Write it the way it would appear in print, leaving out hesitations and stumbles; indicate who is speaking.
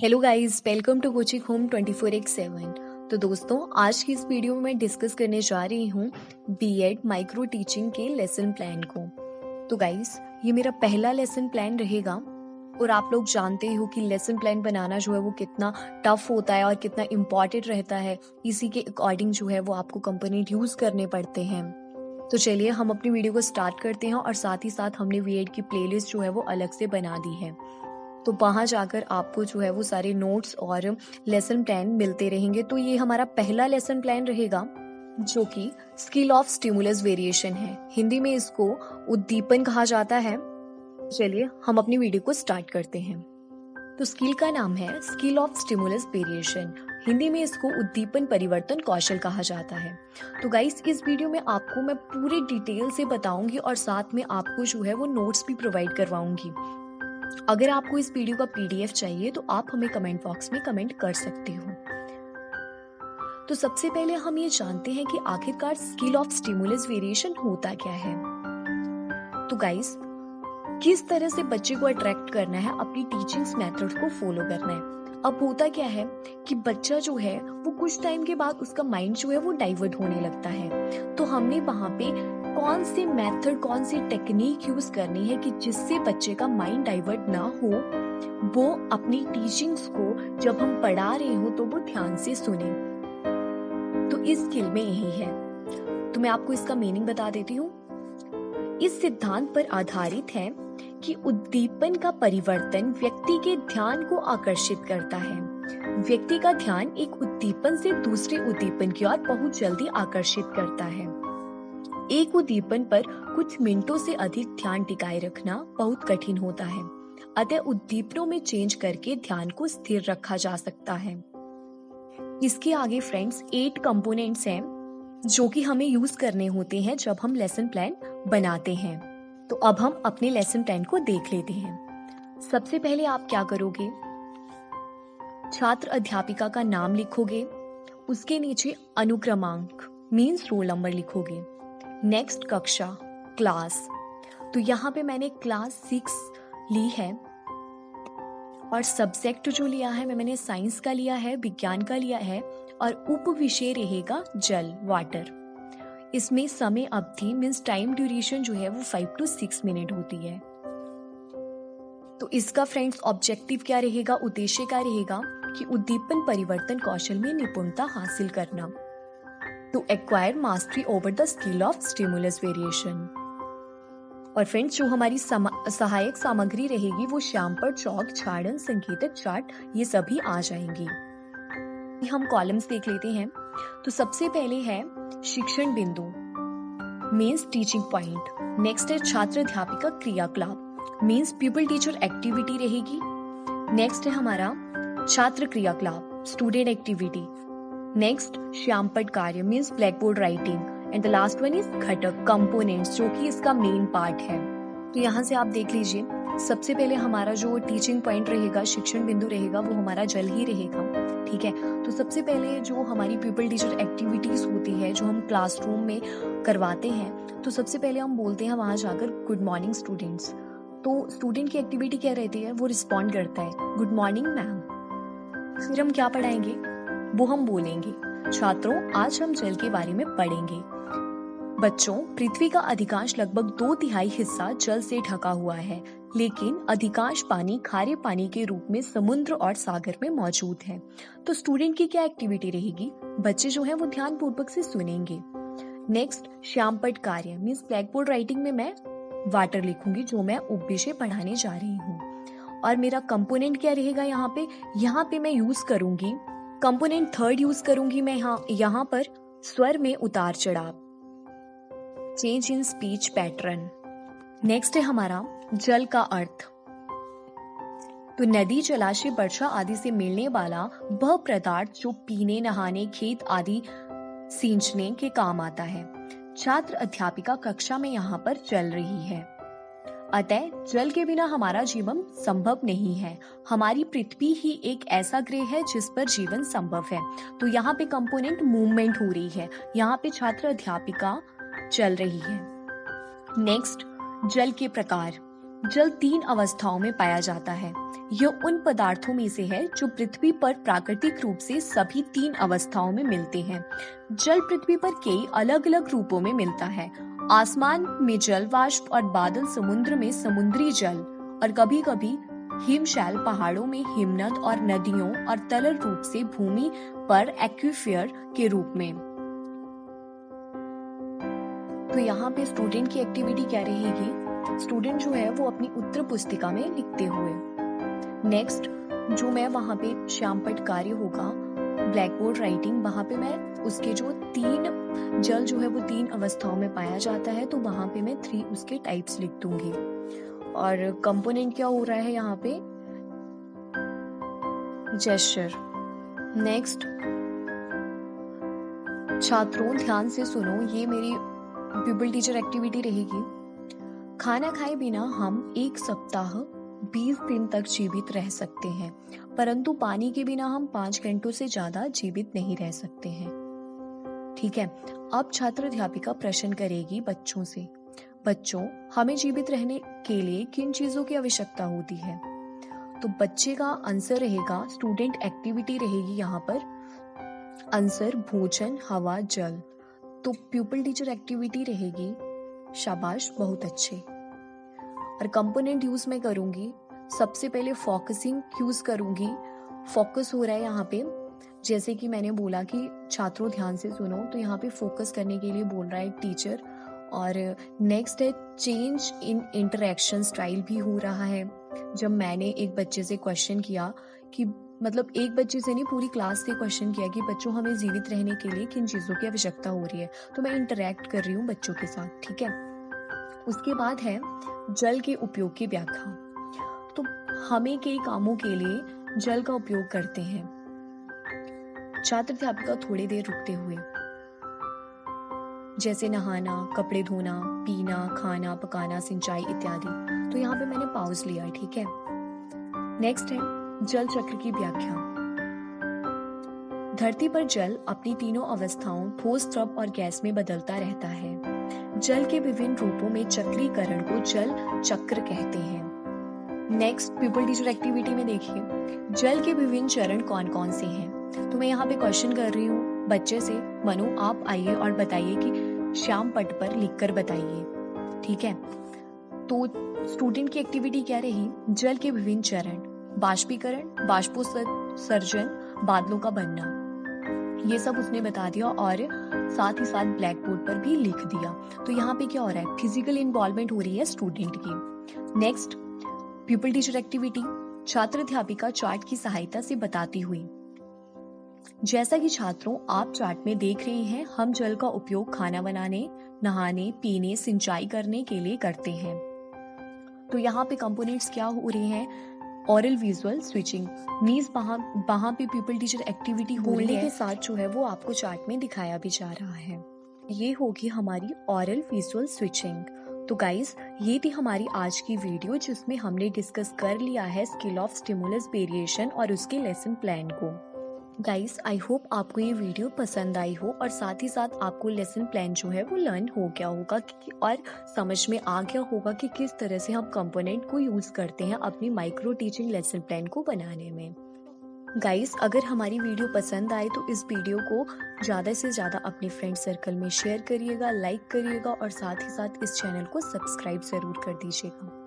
Speaker 1: Hello guys, welcome to coaching home 24/7। तो दोस्तों, आज की इस वीडियो में मैं डिस्कस करने जा रही हूँ बीएड माइक्रो टीचिंग के लेसन प्लान को। तो गाइस, ये मेरा पहला लेसन प्लान रहेगा और आप लोग जानते हो कि लेसन प्लान बनाना जो है वो कितना टफ होता है और कितना इम्पॉर्टेंट रहता है। इसी के अकॉर्डिंग जो है वो आपको कंपोनेंट यूज करने पड़ते हैं। तो चलिए हम अपनी वीडियो को स्टार्ट करते हैं और साथ ही साथ हमने बीएड की प्लेलिस्ट जो है वो अलग से बना दी है। तो वहाँ जाकर आपको जो है वो सारे नोट्स और लेसन प्लान मिलते रहेंगे। तो ये हमारा पहला लेसन प्लान रहेगा जो कि स्किल ऑफ स्टिमुलस वेरिएशन है। हिंदी में इसको उद्दीपन कहा जाता है। चलिए हम अपनी वीडियो को स्टार्ट करते हैं। तो स्किल का नाम है skill of stimulus variation. Hindi में इसको उद्दीपन परिवर्तन कौशल कहा जाता है। तो गाइस, इस वीडियो में आपको मैं पूरे डिटेल से बताऊंगी और साथ में आपको जो है वो नोट्स भी प्रोवाइड करवाऊंगी। अगर आपको इस वीडियो का पीडीएफ चाहिए तो आप हमें कमेंट बॉक्स में कमेंट कर सकते हो। तो सबसे पहले हम ये जानते हैं कि आखिरकार स्किल ऑफ स्टिमुलस वेरिएशन होता क्या है। तो गाइस, किस तरह से बच्चे को अट्रैक्ट करना है, अपनी टीचिंग मेथड्स को फॉलो करना है। अब होता क्या है कि बच्चा जो है वो कुछ टाइम के बाद उसका माइंड जो है वो डाइवर्ट होने लगता है। तो हमने वहां पे कौन से मेथड, कौन सी टेक्निक यूज करनी है कि जिससे बच्चे का माइंड डाइवर्ट ना हो, वो अपनी टीचिंग्स को जब हम पढ़ा रहे हो तो वो ध्यान से सुने। तो इस स्किल में यही है। तो मैं आपको इसका मीनिंग बता देती हूँ। इस सिद्धांत पर आधारित है कि उद्दीपन का परिवर्तन व्यक्ति के ध्यान को आकर्षित करता है। व्यक्ति का ध्यान एक उद्दीपन से दूसरे उद्दीपन की ओर बहुत जल्दी आकर्षित करता है। एक उद्दीपन पर कुछ मिनटों से अधिक ध्यान टिकाए रखना बहुत कठिन होता है। अतः उद्दीपनों में चेंज करके ध्यान को स्थिर रखा जा सकता है। इसके आगे फ्रेंड्स 8 कंपोनेंट्स हैं जो कि हमें यूज करने होते हैं जब हम लेसन प्लान बनाते हैं। तो अब हम अपने लेसन प्लान को देख लेते हैं। सबसे पहले आप क्या करोगे, छात्र अध्यापिका का नाम लिखोगे, उसके नीचे अनुक्रमांक मीन्स रोल नंबर लिखोगे। नेक्स्ट कक्षा क्लास, तो यहाँ पे मैंने क्लास 6 ली है और सब्जेक्ट जो लिया है मैंने साइंस का लिया है, विज्ञान का लिया है और उप विषय रहेगा जल, वाटर। इसमें समय अवधि मीन्स टाइम ड्यूरेशन जो है वो 5 to 6 मिनट होती है। तो इसका फ्रेंड्स ऑब्जेक्टिव क्या रहेगा, उद्देश्य क्या रहेगा कि उद्दीपन परिवर्तन कौशल में निपुणता हासिल करना। To acquire mastery over the skill of stimulus variation. और फ्रेंड्स, जो हमारी सहायक सामग्री रहेगी वो श्यामपट्ट, चौक, छाड़न, संकेतक, चार्ट, ये सभी आ जाएंगी। हम कॉलम्स देख लेते हैं। तो सबसे पहले है शिक्षण बिंदु मीन्स टीचिंग पॉइंट। नेक्स्ट है छात्र अध्यापिका क्रियाकलाप मीन्स पीपल टीचर एक्टिविटी रहेगी। नेक्स्ट है हमारा छात्र क्रियाकलाप, स्टूडेंट एक्टिविटी। नेक्स्ट श्यामपट्ट कार्य means black board writing and the last one is घटक कंपोनेंट्स, जो कि इसका मेन पार्ट है। तो यहाँ से आप देख लीजिए, सबसे पहले हमारा जो टीचिंग पॉइंट रहेगा, शिक्षण बिंदु रहेगा, वो हमारा जल ही रहेगा। ठीक है। तो सबसे पहले जो हमारी पीपल टीचर एक्टिविटीज होती है जो हम क्लासरूम में करवाते हैं, तो सबसे पहले हम बोलते हैं वहां जाकर गुड मॉर्निंग स्टूडेंट्स। तो स्टूडेंट की एक्टिविटी क्या रहती है, वो रिस्पॉन्ड करता है गुड मॉर्निंग मैम। फिर हम क्या पढ़ाएंगे, वो हम बोलेंगे छात्रों आज हम जल के बारे में पढ़ेंगे। बच्चों, पृथ्वी का अधिकांश लगभग 2/3 हिस्सा जल से ढका हुआ है, लेकिन अधिकांश पानी खारे पानी के रूप में समुद्र और सागर में मौजूद है। तो स्टूडेंट की क्या एक्टिविटी रहेगी, बच्चे जो है वो ध्यान पूर्वक से सुनेंगे। नेक्स्ट श्यामपट्ट कार्य मीन्स ब्लैक बोर्ड राइटिंग में मैं वाटर लिखूंगी जो मैं उपविषय पढ़ाने जा रही हूँ। और मेरा कंपोनेंट क्या रहेगा, यहाँ पे मैं यूज करूंगी कंपोनेंट 3rd यूज करूंगी मैं यहाँ पर स्वर में उतार चढ़ाव, change in speech pattern. Next है हमारा जल का अर्थ। तो नदी, जलाशय, वर्षा आदि से मिलने वाला वह पदार्थ जो पीने, नहाने, खेत आदि सींचने के काम आता है। छात्र अध्यापिका कक्षा में यहाँ पर चल रही है। अतः जल के बिना हमारा जीवन संभव नहीं है। हमारी पृथ्वी ही एक ऐसा ग्रह है जिस पर जीवन संभव है। तो यहाँ पे कंपोनेंट मूवमेंट हो रही है, यहाँ पे छात्र अध्यापिका चल रही है। नेक्स्ट जल के प्रकार जल 3 अवस्थाओं में पाया जाता है। यह उन पदार्थों में से है जो पृथ्वी पर प्राकृतिक रूप से सभी 3 अवस्थाओं में मिलते हैं। जल पृथ्वी पर कई अलग अलग रूपों में मिलता है। आसमान में जल वाष्प और बादल, समुद्र में समुद्री जल और कभी कभी हिमशैल, पहाड़ों में हिमनद और नदियों, और तरल रूप से भूमि पर एक्वीफर के रूप में। तो यहाँ पे स्टूडेंट की एक्टिविटी क्या रहेगी? स्टूडेंट जो है वो अपनी उत्तर पुस्तिका में लिखते हुए। नेक्स्ट जो मैं वहाँ पे श्यामपट्ट कार्य होगा, ब्लैक बोर्ड राइटिंग, वहाँ पे मैं उसके जो 3 जल जो है वो 3 अवस्थाओं में पाया जाता है, तो वहाँ पे मैं 3 उसके टाइप्स लिख दूंगी। और कंपोनेंट क्या हो रहा है यहाँ पे? जेस्चर। नेक्स्ट, छात्रों ध्यान से सुनो, ये मेरी पीपल टीचर एक्टिविटी रहेगी। खाना खाए बिना हम 1 सप्ताह 20 दिन तक जीवित रह सकते हैं, परंतु पानी के बिना हम 5 घंटों से ज्यादा जीवित नहीं रह सकते हैं। ठीक है, अब छात्र अध्यापिका प्रश्न करेगी बच्चों से, बच्चों हमें जीवित रहने के लिए किन चीजों की आवश्यकता होती है? तो बच्चे का आंसर रहेगा, स्टूडेंट एक्टिविटी रहेगी यहाँ पर, आंसर भोजन, हवा, जल। तो प्यूपल टीचर एक्टिविटी रहेगी, शाबाश, बहुत अच्छे। और कंपोनेंट यूज मैं करूंगी, सबसे पहले फोकसिंग यूज करूंगी। फोकस हो रहा है यहाँ पे, जैसे कि मैंने बोला कि छात्रों ध्यान से सुनो, तो यहाँ पे फोकस करने के लिए बोल रहा है टीचर। और नेक्स्ट है चेंज इन इंटरेक्शन स्टाइल भी हो रहा है। जब मैंने एक बच्चे से क्वेश्चन किया कि मतलब एक बच्चे से नहीं, पूरी क्लास से क्वेश्चन किया कि बच्चों हमें जीवित रहने के लिए किन चीजों की आवश्यकता हो रही है, तो मैं इंटरेक्ट कर रही हूँ बच्चों के साथ। ठीक है, उसके बाद है जल के उपयोग की व्याख्या। तो हमें कई कामों के लिए जल का उपयोग करते हैं। छात्र अध्यापिका थोड़ी देर रुकते हुए, जैसे नहाना, कपड़े धोना, पीना, खाना पकाना, सिंचाई इत्यादि। तो यहाँ पे मैंने पॉज लिया है। ठीक है, नेक्स्ट है जल चक्र की व्याख्या। धरती पर जल अपनी तीनों अवस्थाओं ठोस, द्रव और गैस में बदलता रहता है। जल के विभिन्न रूपों में चक्रीकरण को जल चक्र कहते हैं। नेक्स्ट पीपल टीचर एक्टिविटी में देखिए, जल के विभिन्न चरण कौन कौन से हैं? तो मैं यहाँ पे क्वेश्चन कर रही हूँ बच्चे से, मनु आप आइए और बताइए कि श्यामपट्ट पर लिखकर बताइए। ठीक है, तो स्टूडेंट की एक्टिविटी क्या रही? जल के विभिन्न चरण, बाष्पीकरण, बाष्पोत्सर्जन, बादलों का बनना, ये सब उसने बता दिया और साथ ही साथ ब्लैक बोर्ड पर भी लिख दिया। तो यहाँ पे क्या हो रहा है? फिजिकल इन्वॉल्वमेंट हो रही है स्टूडेंट की। नेक्स्ट पीपल टीचर एक्टिविटी, छात्र अध्यापिका चार्ट की सहायता से बताती हुई। जैसा कि छात्रों आप चार्ट में देख रहे हैं, हम जल का उपयोग खाना बनाने, नहाने, पीने, सिंचाई करने के लिए करते हैं। तो यहाँ पे कंपोनेंट्स क्या हो रहे हैं? ऑरल विजुअल स्विचिंग मीन्स वहां पे पीपल टीचर एक्टिविटी बोलने के साथ जो है वो आपको चार्ट में दिखाया भी जा रहा है। ये होगी हमारी ऑरल विजुअल स्विचिंग। तो गाइस, ये थी हमारी आज की वीडियो जिसमें हमने डिस्कस कर लिया है स्केल ऑफ स्टिमुलस वेरिएशन और उसके लेसन प्लान को। गाइस, आई होप आपको ये वीडियो पसंद आई हो और साथ ही साथ आपको लेसन प्लान जो है वो लर्न हो गया होगा और समझ में आ गया होगा कि किस तरह से हम कंपोनेंट को यूज करते हैं अपनी माइक्रो टीचिंग लेसन प्लान को बनाने में। गाइस, अगर हमारी वीडियो पसंद आए तो इस वीडियो को ज़्यादा से ज़्यादा अपने फ्रेंड सर्कल में शेयर करिएगा, लाइक करिएगा और साथ ही साथ इस चैनल को सब्सक्राइब ज़रूर कर दीजिएगा।